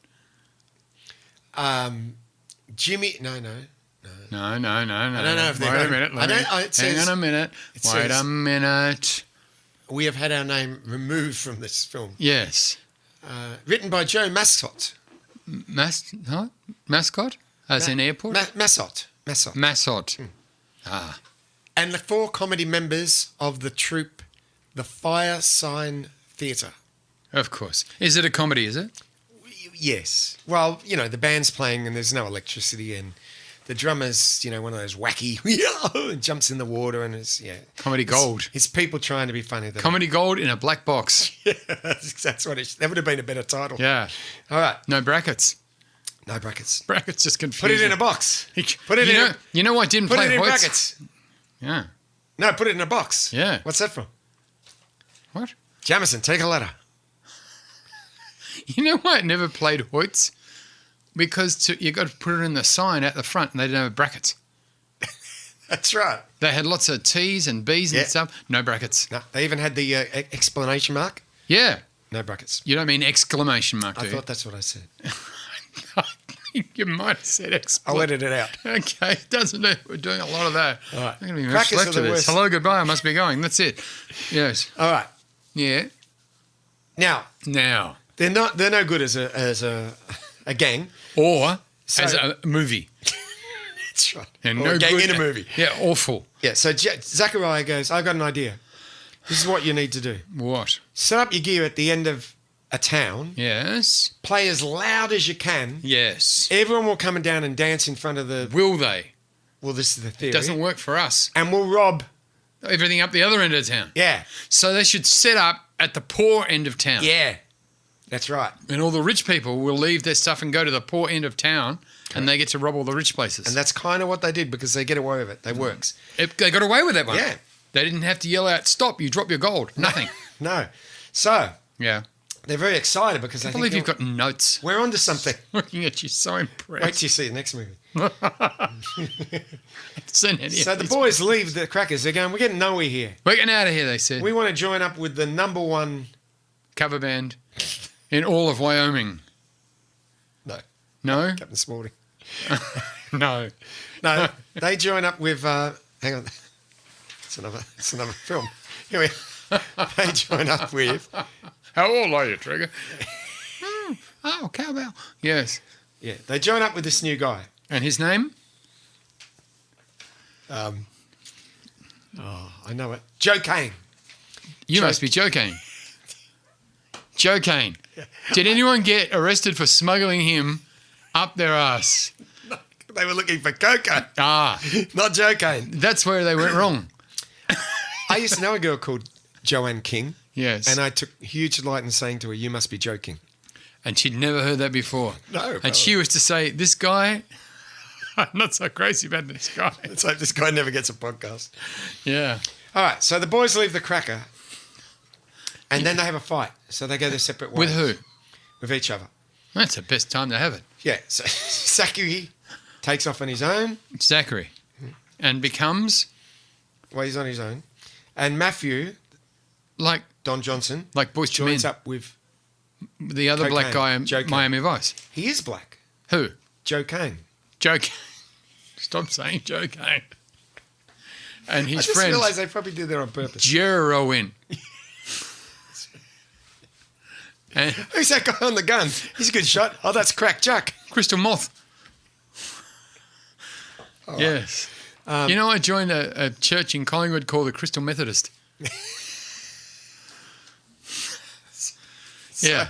Jimmy. No. No. I don't know if they're Wait a going- minute. I don't- it Hang says- on a minute. it Wait says- a minute. We have had our name removed from this film. Yes. Written by Joe Mascot. Mascot? As in airport? Massot. Massot. And the 4 comedy members of the troupe, the Fire Sign Theatre. Of course. Is it a comedy, is it? Yes. Well, the band's playing and there's no electricity and the drummer's, one of those wacky, and jumps in the water and it's, Comedy gold. It's people trying to be funny. Comedy gold in a black box. That's what that would have been a better title. Yeah. All right. No brackets. No brackets. Brackets just confusing. Put it in a box. Put it you in. know, you know what didn't Put play it in Hoyts? brackets. Yeah. No, put it in a box. Yeah. What's that from? What? Jamison, take a letter. You know why it never played Hoyts? Because you got to put it in the sign at the front and they didn't have brackets. That's right. They had lots of T's and B's and Yeah. stuff. No brackets. No, they even had the exclamation mark. Yeah. No brackets. You don't mean exclamation mark, do I you? thought that's what I said. You might have said I'll exclamation. edit it out. Okay, doesn't it? We're doing a lot of that. All right. There's going to be much Crackers left are to the this. worst. Hello, goodbye. I must be going. That's it. Yes. All right. Yeah. Now Now. they're no good as a gang. Or So- as a movie. That's right. And Or no a gang good- in a movie. Yeah, awful. Yeah. So Zacharia goes, I got an idea. This is what you need to do. What? Set up your gear at the end of a town. Yes. Play as loud as you can. Yes. Everyone will come down and dance in front of the. Will they? Well, this is the theory. Doesn't work for us. And we'll rob. Everything up the other end of town. Yeah. So they should set up at the poor end of town. Yeah. That's right. And all the rich people will leave their stuff and go to the poor end of town and they get to rob all the rich places. And that's kind of what they did because they get away with it. They works. They got away with that one. Yeah. They didn't have to yell out, "Stop! You drop your gold." Nothing. No. So Yeah. they're very excited because I they believe think you've got notes. we're onto something. Looking at you, so impressed. Wait till you see the next movie. Seen any So of the these. boys leave the Crackers. They're going, we're getting nowhere here. We're getting out of here, they said. We want to join up with the number one. Cover band in all of Wyoming. No, No? Captain Spaulding. No. No, they join up with. Hang on, it's another film. Here we. They join up with. How old are you, Trigger? Oh, cowbell. Yes. Yeah, they join up with this new guy. And his name? I know it. Joe Kane. You must be Joe Kane. Joe Kane. Did anyone get arrested for smuggling him up their ass? They were looking for Coco, Ah, not Joe Kane. that's where they went wrong. I used to know a girl called Joanne King, Yes. and I took huge delight in saying to her, "You must be joking." And she'd never heard that before. No, And she was to say, this guy, I'm not so crazy about this guy. Let's hope this guy never gets a podcast. Yeah. All right, so the boys leave the Cracker, and then they have a fight. So they go their separate ways. With who? With each other. That's the best time to have it. Yeah, so Zachary takes off on his own. Zachary. And becomes Well, he's on his own. And Matthew, like Don Johnson, Boyz II Men, joins up with, the other black guy in Joe Kane. Miami Vice. he is black, Who? Joe Kane. Joe Kane. Stop saying Joe Kane. And I his just friend, realised they probably did that on purpose. Jerowin. And Who's that guy on the gun? He's a good shot. Oh, that's Crack Jack. Crystal Moth. Yes. You know, I joined a church in Collingwood called the Crystal Methodist. Yeah.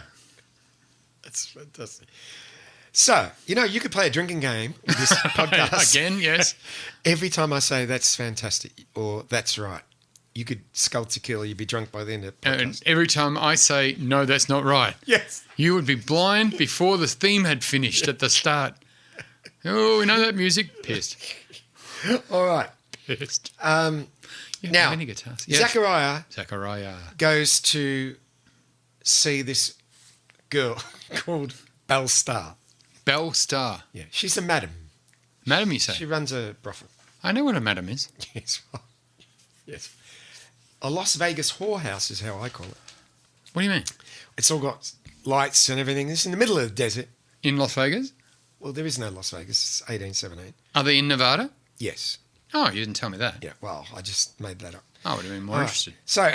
That's fantastic. So, you could play a drinking game with this podcast. Again, yes. Every time I say that's fantastic or that's right, you could skull tequila, you'd be drunk by the end of the podcast. And every time I say, no, that's not right, Yes. you would be blind before the theme had finished at the start. Oh, we know that music. Pissed. All right. Pissed. Yeah, now, many guitars. Yes. Zachariah goes to see this girl called Belle Starr. Belle Starr. Yeah, she's a madam. Madam, you say? She runs a brothel. I know what a madam is. Yes. Yes. A Las Vegas whorehouse is how I call it. What do you mean? It's all got lights and everything. It's in the middle of the desert. In Las Vegas? Well, there is no Las Vegas. It's 1817. Are they in Nevada? Yes. Oh, you didn't tell me that. Yeah, well, I just made that up. I would have been more All right. interested. So,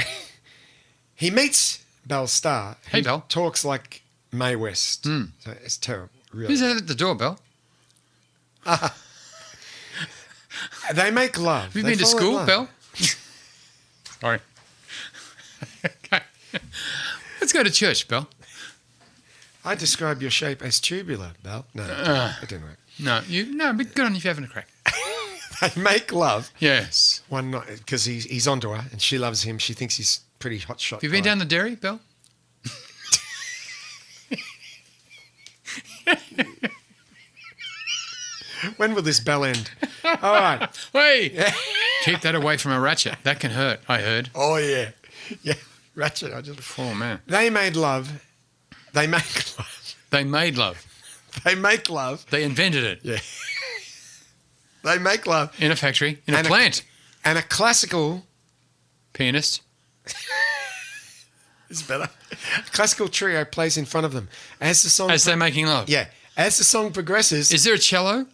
he meets Belle Starr. Hey, who Belle. talks like Mae West. So it's terrible, really. Who's that at the door, Belle? They make love. Have you They been to fall in school, love. Belle? Sorry. Okay. Let's go to church, Belle. I describe your shape as tubular, Belle. No, it didn't work. No, but good on you if you're having a crack. They make love Yes. one night because he's onto her and she loves him. She thinks he's pretty hot shot. Have you been guy. down the dairy, Belle? When will this bell end? All right. Hey! Keep that away from a ratchet. That can hurt, I heard. Oh, yeah. Yeah. Ratchet. Oh, man. They made love. They make love. They made love. They make love. They invented it. Yeah. They make love. In a factory. In a And plant. And a classical Pianist. is better. A classical trio plays in front of them. As the song As they're making love. Yeah. As the song progresses. Is there a cello?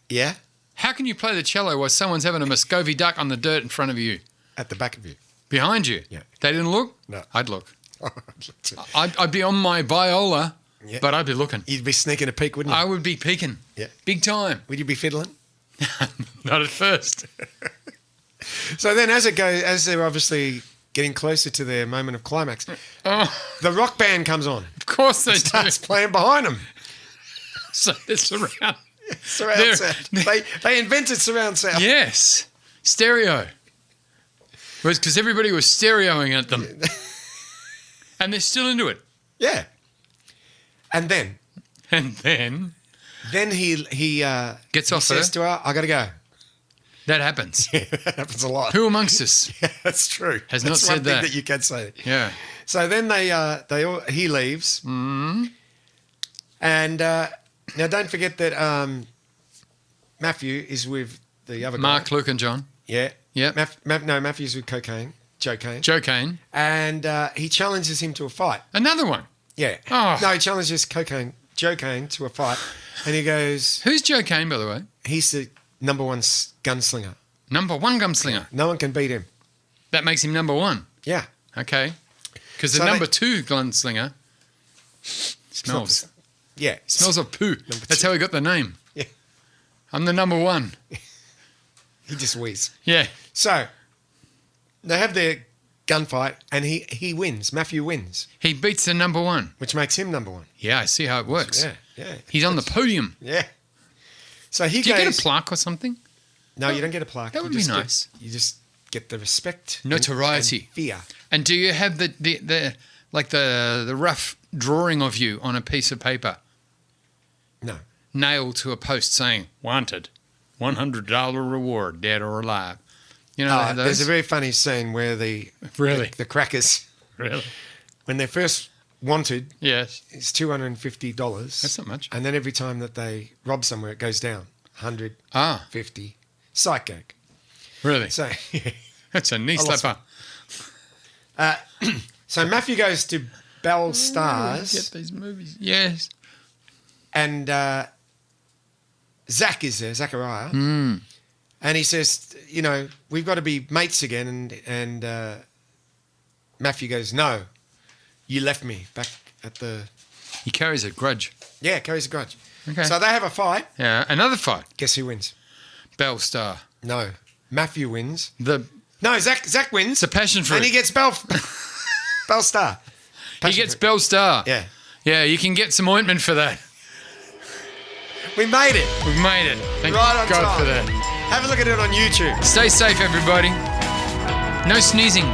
Yeah. How can you play the cello while someone's having a Muscovy duck on the dirt in front of you? At the back of you. Behind you? Yeah. They didn't look? No. I'd look. I'd be on my viola, Yeah. but I'd be looking. You'd be sneaking a peek, wouldn't you? I would be peeking. Yeah. Big time. Would you be fiddling? Not at first. So then as they're obviously getting closer to their moment of climax, Oh, the rock band comes on. of course they do. Starts playing behind them. So they're surround. Surround They're- sound. They invented surround sound. Yes. Stereo. Because everybody was stereoing at them. And they're still into it. Yeah. And then And then he Gets he off says her. to her, I gotta go. That happens. That happens a lot. Who amongst us? That's true. Has That's not said one thing that. that you can say. Yeah. So then he leaves. Mm-hmm. And now don't forget that Matthew is with the other Mark, guy. Luke, and John. Yeah. Yep. Matthew's with Joe Kane. Joe Kane. And he challenges him to a fight. Another one. Yeah. Oh. No, he challenges Joe Kane to a fight. And he goes, Who's Joe Kane, by the way? he's the number one gunslinger. Number one gunslinger. No one can beat him. That makes him number one. Yeah. Okay. Because the So number two gunslinger smells. Yeah. Smells of poo. That's how he got the name. Yeah. I'm the number one. He just wheezes. Yeah. So they have their gunfight and he wins. Matthew wins, He beats the number one. which makes him number one. Yeah, I see how it works. Yeah. He's on the podium. Yeah. So he Do you goes. get a plaque or something? No, you don't get a plaque. That You would be just nice. You just get the respect, and- Notoriety. and fear. And do you have the rough drawing of you on a piece of paper No. nailed to a post saying, wanted, $100 reward, dead or alive? You know, they have There's a those? very funny scene where the crackers, Really? when they're first wanted, Yes. it's $250. That's not much. And then every time that they rob somewhere, it goes down. 100, Ah, 50. Sight gag. really? So, That's a knee I lost slapper. so Matthew goes to Bell Get Stars, these movies. Yes. and Zach is there, Zacharia. Hmm. And he says, we've got to be mates again. And Matthew goes, no, you left me back at the... He carries a grudge. Yeah, carries a grudge. Okay. So they have a fight. Yeah. Another fight. Guess who wins? Bell Star. No, Matthew wins. The No, Zach wins. It's a passion fruit. And he gets Bell Star. He gets Bell Star. Yeah. Yeah, you can get some ointment for that. We made it. We've made it. Thank Right on God time. for that. Have a look at it on YouTube. Stay safe, everybody. No sneezing.